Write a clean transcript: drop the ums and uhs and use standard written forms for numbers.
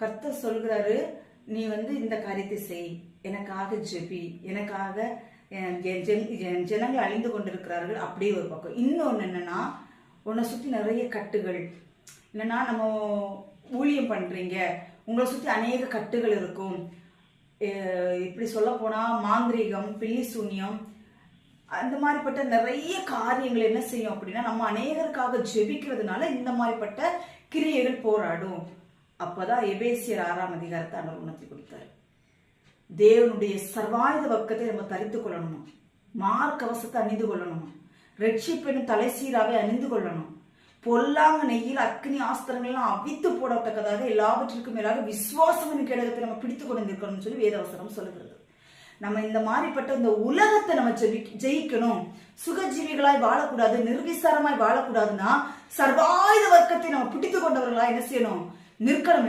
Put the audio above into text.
கர்த்தர் சொல்கிறாரு, நீ இந்த காரியத்தை செய், எனக்காக ஜெபி, எனக்காக என் ஜனங்கள் அழிந்து கொண்டிருக்கிறார்கள். அப்படியே ஒரு பக்கம். இன்னொன்று என்னன்னா, உன்னை சுற்றி நிறைய கட்டுகள் என்னன்னா, நம்ம ஊழியம் பண்றீங்க, உங்களை சுற்றி அநேக கட்டுகள் இருக்கும். இப்படி சொல்ல போனா மாந்திரீகம், பில்லி சூன்யம், அந்த மாதிரிப்பட்ட நிறைய காரியங்கள் என்ன செய்யும் அப்படின்னா, நம்ம அநேகருக்காக ஜெபிக்கிறதுனால இந்த மாதிரிப்பட்ட கிரியைகள் போராடும். அப்பதான் எபேசியர் 6ஆம் அதிகாரத்தை ஆண்டவர் உணர்த்தி கொடுத்தாரு. தேவனுடைய சர்வாயுத வர்க்கத்தை நம்ம தரித்துக் கொள்ளணுமா, மார்க்கவசத்தை அணிந்து கொள்ளணுமா, ரட்சிப்பெனும் தலைசீராவை அணிந்து கொள்ளணும், பொல்லாங்க நெய்யில் அக்னி ஆஸ்திரங்கள்லாம் அவித்து போடத்தக்கதாக எல்லாவற்றிற்கும் மேலாக விசுவாசம் கேடகத்தை நம்ம பிடித்து கொண்டு இருக்கணும்னு சொல்லி வேதவசனம் சொல்லுகிறது. நம்ம இந்த மாதிரிப்பட்ட இந்த உலகத்தை நம்ம ஜெயிக்கணும், சுகஜீவிகளாய் வாழக்கூடாது, நிர்விசாரமாய் வாழக்கூடாதுன்னா சர்வாயுத வர்க்கத்தை நம்ம பிடித்து கொண்டவர்களா என்ன செய்யணும், நிற்கணும்.